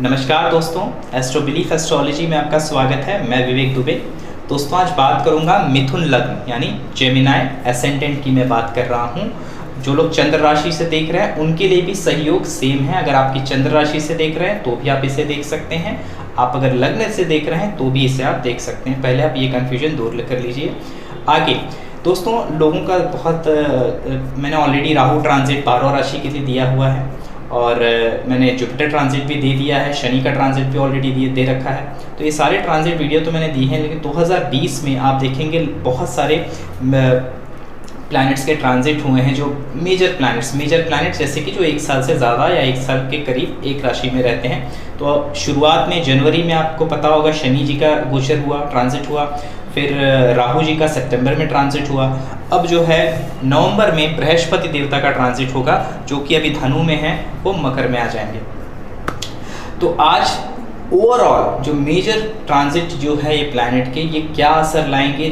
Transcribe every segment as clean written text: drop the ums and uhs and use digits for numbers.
नमस्कार दोस्तों, astro belief astrology में आपका स्वागत है। मैं विवेक दुबे। दोस्तों आज बात करूंगा मिथुन लग्न यानी जेमिनाई एसेंडेंट की मैं बात कर रहा हूं। जो लोग चंद्र राशि से देख रहे हैं उनके लिए भी सहयोग सेम है। अगर आपकी चंद्र राशि से देख रहे हैं तो भी आप इसे देख सकते हैं, आप अगर लग्न से देख रहे हैं तो भी इसे आप देख सकते हैं। पहले आप ये कन्फ्यूजन दूर कर लीजिए। आगे दोस्तों लोगों का बहुत मैंने ऑलरेडी राहु ट्रांजिट 12 राशि के लिए दिया हुआ है और मैंने जुपिटर ट्रांजिट भी दे दिया है, शनि का ट्रांजिट भी ऑलरेडी दे रखा है। तो ये सारे ट्रांजिट वीडियो तो मैंने दी हैं, लेकिन 2020 में आप देखेंगे बहुत सारे प्लैनेट्स के ट्रांजिट हुए हैं। जो मेजर प्लैनेट्स जैसे कि जो एक साल से ज़्यादा या एक साल के करीब एक राशि में रहते हैं। तो शुरुआत में जनवरी में आपको पता होगा शनि जी का गोचर हुआ, ट्रांजिट हुआ, फिर राहु जी का सितंबर में ट्रांजिट हुआ। अब जो है नवंबर में बृहस्पति देवता का ट्रांजिट होगा, जो कि अभी धनु में है, वो मकर में आ जाएंगे। तो आज ओवरऑल जो मेजर ट्रांजिट जो है ये प्लैनेट के, ये क्या असर लाएंगे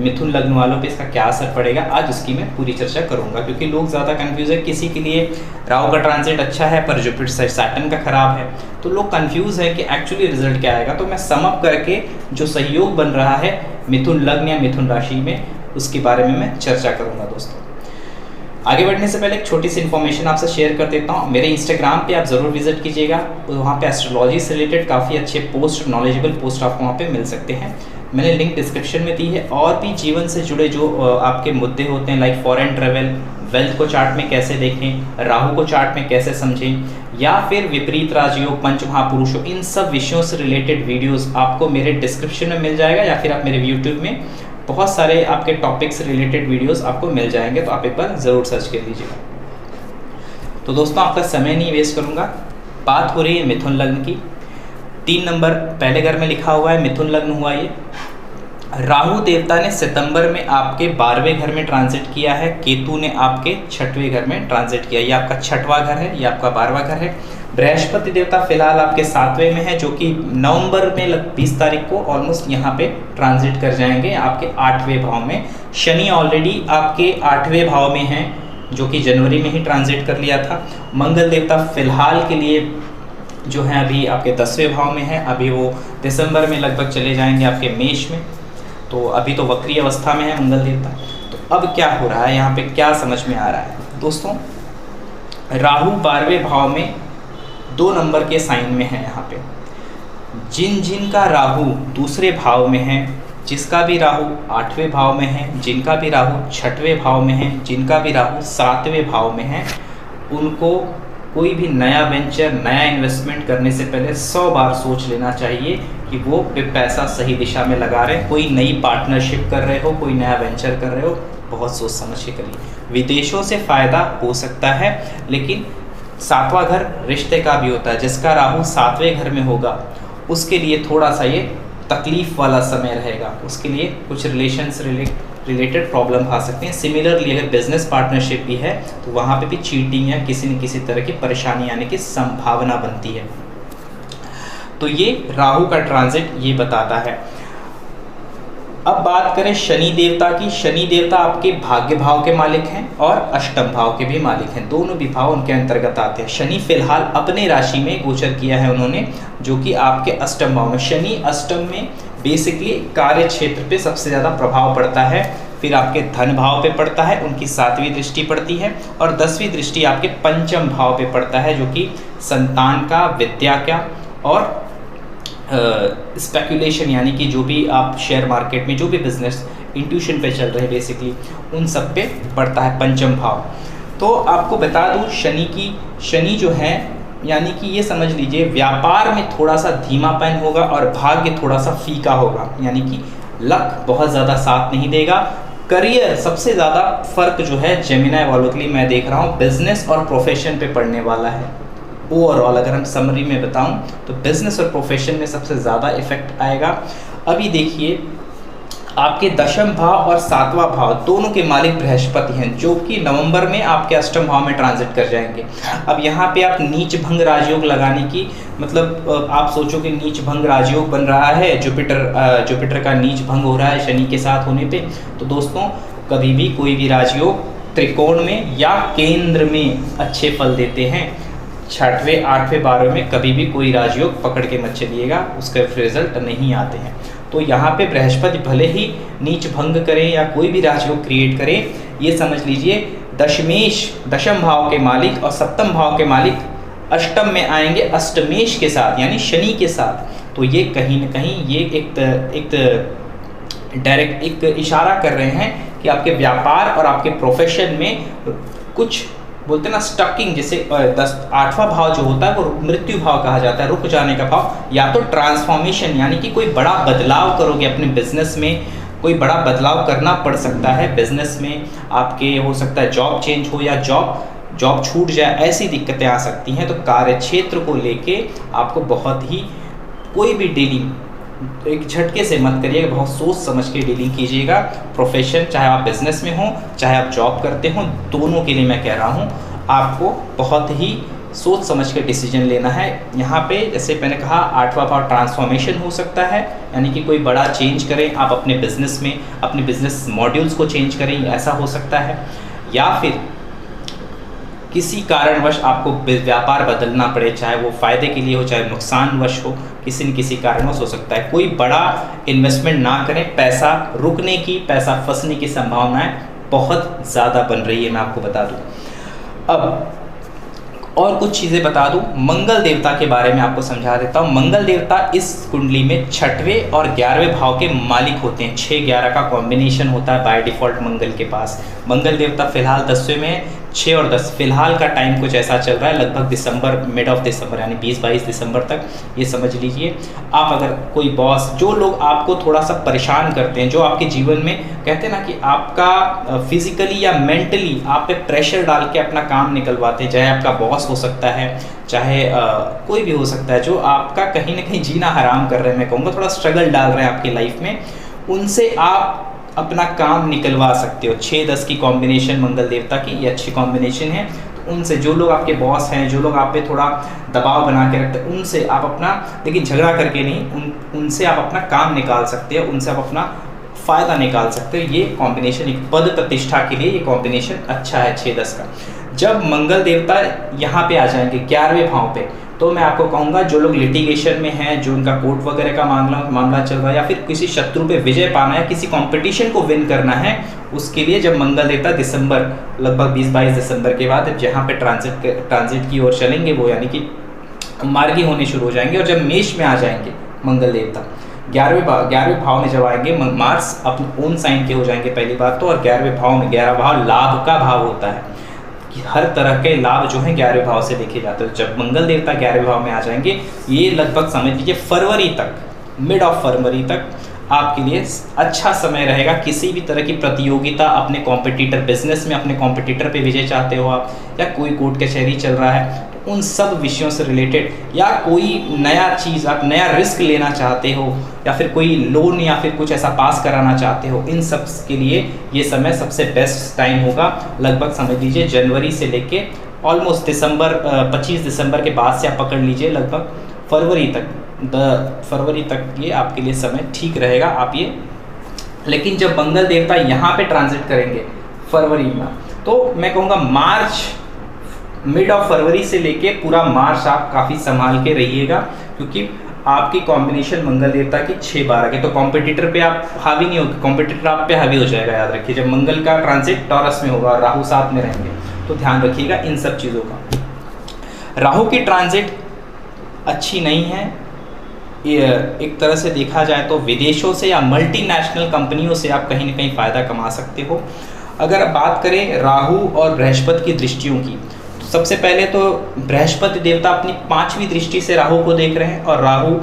मिथुन लग्न वालों पे, इसका क्या असर पड़ेगा, आज उसकी मैं पूरी चर्चा करूंगा। क्योंकि लोग ज़्यादा कंफ्यूज है, किसी के लिए राहु का ट्रांजिट अच्छा है पर जुपिटर सैटर्न का खराब है, तो लोग कंफ्यूज है कि एक्चुअली रिजल्ट क्या आएगा। तो मैं सम अप करके जो सहयोग बन रहा है मिथुन लग्न या मिथुन राशि में, उसके बारे में मैं चर्चा करूंगा। दोस्तों आगे बढ़ने से पहले एक छोटी सी इन्फॉर्मेशन आपसे शेयर कर देता हूँ। मेरे इंस्टाग्राम पे आप ज़रूर विजिट कीजिएगा, वहाँ पे एस्ट्रोलॉजी से रिलेटेड काफ़ी अच्छे पोस्ट, नॉलेजेबल पोस्ट आपको वहाँ पे मिल सकते हैं। मैंने लिंक डिस्क्रिप्शन में दी है। और भी जीवन से जुड़े जो आपके मुद्दे होते हैं, लाइक फॉरेन ट्रेवल, वेल्थ को चार्ट में कैसे देखें, राहु को चार्ट में कैसे समझें, या फिर विपरीत राजयोग, पंच महापुरुषों, इन सब विषयों से रिलेटेड वीडियोज़ आपको मेरे डिस्क्रिप्शन में मिल जाएगा, या फिर आप मेरे यूट्यूब में बहुत सारे आपके टॉपिक से रिलेटेड वीडियोस आपको मिल जाएंगे। तो आप एक बार ज़रूर सर्च कर लीजिएगा। तो दोस्तों आपका समय नहीं वेस्ट करूँगा। बात हो रही है मिथुन लग्न की। 3 नंबर पहले घर में लिखा हुआ है, मिथुन लग्न हुआ ये। राहु देवता ने सितंबर में आपके 12वें घर में ट्रांजिट किया है, केतु ने आपके 6वें घर में ट्रांजिट किया। ये आपका 6वां घर है, ये आपका 12वां घर है। बृहस्पति देवता फिलहाल आपके 7वें में है, जो कि नवंबर में 20 तारीख को ऑलमोस्ट यहाँ पे ट्रांजिट कर जाएंगे आपके 8वें भाव में। शनि ऑलरेडी आपके 8वें भाव में है, जो कि जनवरी में ही ट्रांजिट कर लिया था। मंगल देवता फिलहाल के लिए जो है अभी आपके 10वें भाव में है, अभी वो दिसंबर में लगभग चले जाएंगे आपके मेष में। तो अभी तो वक्री अवस्था में है मंगल देवता। तो अब क्या हो रहा है यहाँ पे, क्या समझ में आ रहा है दोस्तों, राहु 12वें भाव में 2 नंबर के साइन में है। यहाँ पे जिनका राहु दूसरे भाव में है, जिसका भी राहु 8वें भाव में है, जिनका भी राहु 6वें भाव में है, जिनका भी राहु 7वें भाव में है, उनको कोई भी नया वेंचर, नया इन्वेस्टमेंट करने से पहले 100 बार सोच लेना चाहिए कि वो पैसा सही दिशा में लगा रहे हैं। कोई नई पार्टनरशिप कर रहे हो, कोई नया वेंचर कर रहे हो, बहुत सोच समझ के करिए। विदेशों से फ़ायदा हो सकता है, लेकिन 7वां घर रिश्ते का भी होता है। जिसका राहु 7वें घर में होगा उसके लिए थोड़ा सा ये तकलीफ वाला समय रहेगा, उसके लिए कुछ रिलेशन से रिलेटेड प्रॉब्लम आ सकती हैं। सिमिलरली अगर बिजनेस पार्टनरशिप भी है तो वहाँ पे भी चीटिंग या किसी न किसी तरह की परेशानी आने की संभावना बनती है। तो ये राहु का ट्रांजिट ये बताता है। अब बात करें शनि देवता की। शनि देवता आपके भाग्य भाव के मालिक हैं और अष्टम भाव के भी मालिक हैं, दोनों भी भाव उनके अंतर्गत आते हैं। शनि फिलहाल अपने राशि में गोचर किया है उन्होंने, जो कि आपके अष्टम भाव में। शनि अष्टम में बेसिकली कार्य क्षेत्र पे सबसे ज़्यादा प्रभाव पड़ता है, फिर आपके धन भाव पे पड़ता है, उनकी 7वीं दृष्टि पड़ती है, और 10वीं दृष्टि आपके पंचम भाव पे पड़ता है, जो कि संतान का, विद्या का और स्पेकुलेशन यानी कि जो भी आप शेयर मार्केट में जो भी बिजनेस इंट्यूशन पे चल रहे हैं बेसिकली उन सब पे पड़ता है पंचम भाव। तो आपको बता दूं शनि जो है, यानी कि ये समझ लीजिए व्यापार में थोड़ा सा धीमापन होगा और भाग्य थोड़ा सा फीका होगा, यानी कि लक बहुत ज़्यादा साथ नहीं देगा। करियर सबसे ज़्यादा फर्क जो है जेमिनाई वालों के लिए मैं देख रहा हूँ बिजनेस और प्रोफेशन पे पड़ने वाला है। ओवरऑल अगर हम समरी में बताऊं तो बिजनेस और प्रोफेशन में सबसे ज़्यादा इफेक्ट आएगा। अभी देखिए आपके 10वें भाव और 7वां भाव दोनों के मालिक बृहस्पति हैं, जो कि नवंबर में आपके अष्टम भाव में ट्रांजिट कर जाएंगे। अब यहाँ पे आप नीच भंग राजयोग लगाने की, मतलब आप सोचो कि नीच भंग राजयोग बन रहा है, जुपिटर का नीच भंग हो रहा है शनि के साथ होने पे। तो दोस्तों कभी भी कोई भी राजयोग त्रिकोण में या केंद्र में अच्छे फल देते हैं। छठवें, 8वें, 12वें में कभी भी कोई राजयोग पकड़ के मत चलिएगा, उसके रिजल्ट नहीं आते हैं। तो यहाँ पे बृहस्पति भले ही नीच भंग करें या कोई भी राजयोग क्रिएट करें, ये समझ लीजिए दशमेश, दशम भाव के मालिक और सप्तम भाव के मालिक अष्टम में आएंगे अष्टमेश के साथ, यानी शनि के साथ। तो ये कहीं ना कहीं ये एक डायरेक्ट एक इशारा कर रहे हैं कि आपके व्यापार और आपके प्रोफेशन में कुछ बोलते हैं ना स्टकिंग, जैसे 8वां भाव जो होता है वो मृत्यु भाव कहा जाता है, रुक जाने का भाव, या तो ट्रांसफॉर्मेशन यानी कि कोई बड़ा बदलाव करोगे अपने बिजनेस में, कोई बड़ा बदलाव करना पड़ सकता है बिजनेस में आपके, हो सकता है जॉब चेंज हो या जॉब छूट जाए, ऐसी दिक्कतें आ सकती हैं। तो कार्य क्षेत्र को लेके आपको बहुत ही कोई भी डीलिंग एक झटके से मत करिएगा, बहुत सोच समझ के डीलिंग कीजिएगा। प्रोफेशन चाहे आप बिजनेस में हो चाहे आप जॉब करते हो, दोनों के लिए मैं कह रहा हूँ आपको बहुत ही सोच समझ के डिसीजन लेना है। यहाँ पे जैसे मैंने कहा 8वां भाव ट्रांसफॉर्मेशन हो सकता है, यानी कि कोई बड़ा चेंज करें आप अपने बिजनेस में, अपने बिजनेस मॉड्यूल्स को चेंज करें, ऐसा हो सकता है। या फिर किसी कारणवश आपको व्यापार बदलना पड़े, चाहे वो फ़ायदे के लिए हो चाहे नुकसानवश हो, किसी न किसी कारणवश हो सकता है। कोई बड़ा इन्वेस्टमेंट ना करें, पैसा रुकने की, पैसा फंसने की संभावनाएं बहुत ज़्यादा बन रही है, मैं आपको बता दूं। अब और कुछ चीज़ें बता दूं, मंगल देवता के बारे में आपको समझा देता हूं। मंगल देवता इस कुंडली में 6वें और 11वें भाव के मालिक होते हैं। 6-11 का कॉम्बिनेशन होता है बाय डिफ़ॉल्ट मंगल के पास। मंगल देवता फिलहाल 10वें में है, 6 और 10 फिलहाल का टाइम कुछ ऐसा चल रहा है, लगभग दिसंबर, मिड ऑफ दिसंबर यानी 20-22 दिसंबर तक, ये समझ लीजिए। आप अगर कोई बॉस, जो लोग आपको थोड़ा सा परेशान करते हैं, जो आपके जीवन में कहते हैं ना कि आपका फिजिकली या मेंटली आप पे प्रेशर डाल के अपना काम निकलवाते हैं, चाहे आपका बॉस हो सकता है, चाहे कोई भी हो सकता है, जो आपका कहीं ना कहीं जीना हराम कर रहे हैं, मैं कहूँगा थोड़ा स्ट्रगल डाल रहे हैं आपकी लाइफ में, उनसे आप अपना काम निकलवा सकते हो। 6-10 की कॉम्बिनेशन मंगल देवता की ये अच्छी कॉम्बिनेशन है। तो उनसे, जो लोग आपके बॉस हैं, जो लोग आप पे थोड़ा दबाव बना के रखते हैं, उनसे आप अपना, लेकिन झगड़ा करके नहीं, उनसे आप अपना काम निकाल सकते हो, उनसे आप अपना फ़ायदा निकाल सकते हो। ये कॉम्बिनेशन एक पद प्रतिष्ठा के लिए ये कॉम्बिनेशन अच्छा है 6-10 का। जब मंगल देवता यहाँ पे आ जाएंगे 11वें भाव पे, तो मैं आपको कहूँगा जो लोग लिटिगेशन में हैं, जो उनका कोर्ट वगैरह का मामला चल रहा है, या फिर किसी शत्रु पे विजय पाना है, किसी कंपटीशन को विन करना है, उसके लिए जब मंगल देवता दिसंबर, लगभग 20-22 दिसंबर के बाद जहाँ पे ट्रांजिट की ओर चलेंगे वो, यानी कि मार्गी होने शुरू हो जाएंगे। और जब मेष में आ जाएंगे मंगल देवता 11वें भाव में जब आएंगे, मार्स अपने ओन साइन के हो जाएंगे पहली बात तो। और 11वें भाव में, 11वां भाव लाभ का भाव होता है, हर तरह के लाभ जो हैं 11वें भाव से देखे जाते हैं। जब मंगल देवता 11वें भाव में आ जाएंगे, ये लगभग समझ लीजिए फरवरी तक, मिड ऑफ फरवरी तक आपके लिए अच्छा समय रहेगा। किसी भी तरह की प्रतियोगिता, अपने कॉम्पिटिटर, बिजनेस में अपने कॉम्पिटिटर पे विजय चाहते हो आप, या कोई कोर्ट कचहरी चल रहा है, तो उन सब विषयों से रिलेटेड, या कोई नया चीज़ आप नया रिस्क लेना चाहते हो, या फिर कोई लोन या फिर कुछ ऐसा पास कराना चाहते हो, इन सब के लिए ये समय सबसे बेस्ट टाइम होगा। लगभग समझ लीजिए जनवरी से लेके ऑलमोस्ट दिसंबर, 25 दिसंबर के बाद से आप पकड़ लीजिए लगभग फरवरी तक ये आपके लिए समय ठीक रहेगा। आप ये, लेकिन जब मंगल देवता यहाँ पे ट्रांजिट करेंगे फरवरी में, तो मैं कहूँगा मार्च, मिड ऑफ फरवरी से लेके पूरा मार्च आप काफ़ी संभाल के रहिएगा, क्योंकि आपकी कॉम्बिनेशन मंगल देवता की 6-12 के, तो कॉम्पिटिटर पे आप हावी नहीं होगी, कॉम्पिटिटर आप पे हावी हो जाएगा। याद रखिए जब मंगल का ट्रांजिट टॉरस में होगा और राहु साथ में रहेंगे, तो ध्यान रखिएगा इन सब चीज़ों का। राहु की ट्रांजिट अच्छी नहीं है। ये एक तरह से देखा जाए तो विदेशों से या मल्टीनेशनल कंपनियों से आप कहीं ना कहीं फ़ायदा कमा सकते हो। अगर आप बात करें राहु और बृहस्पति की दृष्टियों की, तो सबसे पहले तो बृहस्पति देवता अपनी 5वीं दृष्टि से राहु को देख रहे हैं, और राहु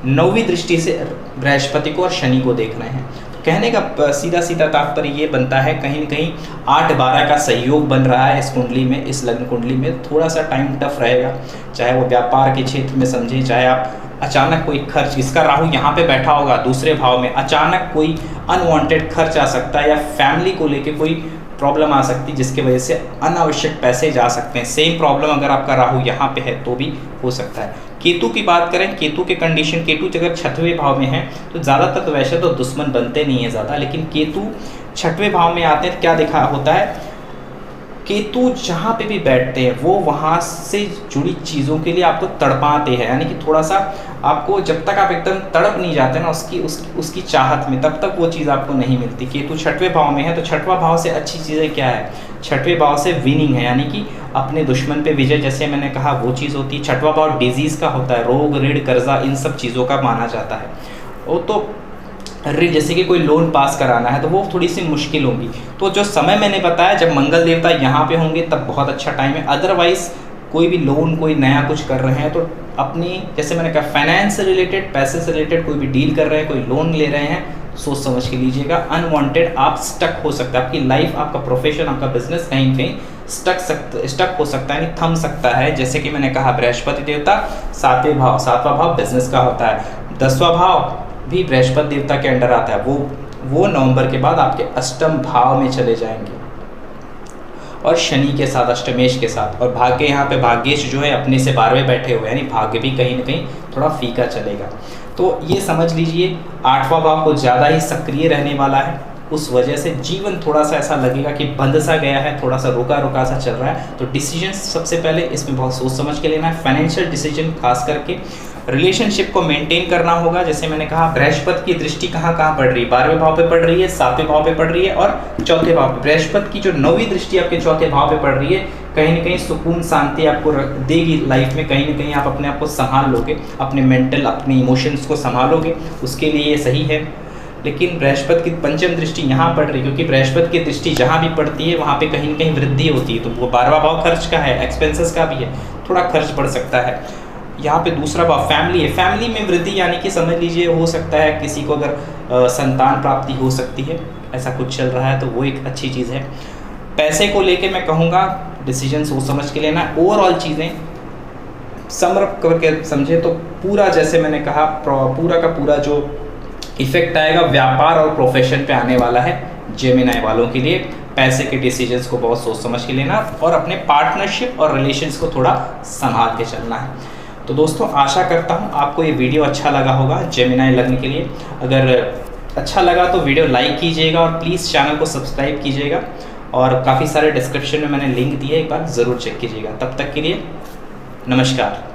9वीं दृष्टि से बृहस्पति को और शनि को देख रहे हैं। तो कहने का सीधा सीधा तात्पर्य ये बनता है, कहीं ना कहीं 8-12 का सहयोग बन रहा है इस कुंडली में, इस लग्न कुंडली में। थोड़ा सा टाइम टफ रहेगा, चाहे वो व्यापार के क्षेत्र में समझें, चाहे आप अचानक कोई खर्च, इसका राहु यहाँ पे बैठा होगा दूसरे भाव में, अचानक कोई अनवांटेड खर्च आ सकता है, या फैमिली को लेके कोई प्रॉब्लम आ सकती है जिसकी वजह से अनावश्यक पैसे जा सकते हैं। सेम प्रॉब्लम अगर आपका राहु यहाँ पे है तो भी हो सकता है। केतु की बात करें, केतु के कंडीशन, केतु अगर 6वें भाव में है तो ज़्यादातर तो वैसे तो दुश्मन बनते नहीं है ज़्यादा, लेकिन केतु 6वें भाव में आते हैं तो क्या देखा होता है, केतु जहाँ पे भी बैठते हैं वो वहाँ से जुड़ी चीज़ों के लिए आपको तड़पाते हैं, यानी कि थोड़ा सा आपको, जब तक आप एकदम तड़प नहीं जाते ना उसकी चाहत में, तब तक वो चीज़ आपको नहीं मिलती। केतु छठवें भाव में है, तो छठवां भाव से अच्छी चीज़ें क्या है, छठवें भाव से विनिंग है, यानी कि अपने दुश्मन पे विजय, जैसे मैंने कहा वो चीज़ होती है। छठवां भाव डिजीज़ का होता है, रोग ऋण कर्जा इन सब चीज़ों का माना जाता है। वो तो जैसे कि कोई लोन पास कराना है तो वो थोड़ी सी मुश्किल होगी। तो जो समय मैंने बताया, जब मंगल देवता यहाँ पे होंगे तब बहुत अच्छा टाइम है। अदरवाइज कोई भी लोन, कोई नया कुछ कर रहे हैं तो अपनी, जैसे मैंने कहा, फाइनेंस से रिलेटेड, पैसे से रिलेटेड कोई भी डील कर रहे हैं, कोई लोन ले रहे हैं, सोच समझ के लीजिएगा। अनवांटेड आप स्टक हो सकता है, आपकी लाइफ, आपका प्रोफेशन, आपका बिजनेस कहीं कहीं स्टक हो सकता है, यानी थम सकता है। जैसे कि मैंने कहा, बृहस्पति देवता सातवां भाव बिजनेस का होता है, 10वां भाव भी बृहस्पति देवता के अंडर आता है। वो नवंबर के बाद आपके अष्टम भाव में चले जाएंगे और शनि के साथ, अष्टमेश के साथ। और भाग्य, यहाँ पे भाग्येश जो है अपने से 12वें बैठे हुए हैं, यानी भाग्य भी कहीं ना कहीं थोड़ा फीका चलेगा। तो ये समझ लीजिए 8वां भाव को ज़्यादा ही सक्रिय रहने वाला है, उस वजह से जीवन थोड़ा सा ऐसा लगेगा कि बंद सा गया है, थोड़ा सा रुका सा चल रहा है। तो डिसीजन सबसे पहले इसमें बहुत सोच समझ के लेना है। फाइनेंशियल डिसीजन खास करके, रिलेशनशिप को मेंटेन करना होगा। जैसे मैंने कहा, बृहस्पति की दृष्टि कहाँ पड़ रही है, 12वें भाव पे पड़ रही है, 7वें भाव पे पड़ रही है और चौथे भाव पे। बृहस्पति की जो 9वीं दृष्टि आपके चौथे भाव पे पड़ रही है, कहीं ना कहीं सुकून शांति आपको देगी लाइफ में। कहीं ना कहीं आप अपने आप को संभाल लोगे, अपने मेंटल, अपने इमोशंस को संभालोगे, उसके लिए ये सही है। लेकिन बृहस्पति की पंचम दृष्टि यहाँ पड़ रही है, क्योंकि बृहस्पति की दृष्टि जहाँ भी पड़ती है वहाँ पे कहीं ना कहीं वृद्धि होती है। तो वो 12वां भाव खर्च का है, एक्सपेंसेस का भी है, थोड़ा खर्च बढ़ सकता है। यहाँ पे दूसरा भाव फैमिली है, फैमिली में वृद्धि, यानी कि समझ लीजिए हो सकता है किसी को अगर संतान प्राप्ति हो सकती है, ऐसा कुछ चल रहा है, तो वो एक अच्छी चीज़ है। पैसे को लेके मैं कहूँगा डिसीजन सोच समझ के लेना। ओवरऑल चीज़ें समरप करके समझे तो पूरा, जैसे मैंने कहा, पूरा का पूरा जो इफेक्ट आएगा व्यापार और प्रोफेशन पे आने वाला है जेमिनी वालों के लिए। पैसे के डिसीजंस को बहुत सोच समझ के लेना और अपने पार्टनरशिप और रिलेशंस को थोड़ा संभाल के चलना है। तो दोस्तों, आशा करता हूँ आपको ये वीडियो अच्छा लगा होगा जेमिनी लग्न के लिए। अगर अच्छा लगा तो वीडियो लाइक कीजिएगा और प्लीज़ चैनल को सब्सक्राइब कीजिएगा। और काफ़ी सारे डिस्क्रिप्शन में मैंने लिंक दिए, एक बार ज़रूर चेक कीजिएगा। तब तक के लिए नमस्कार।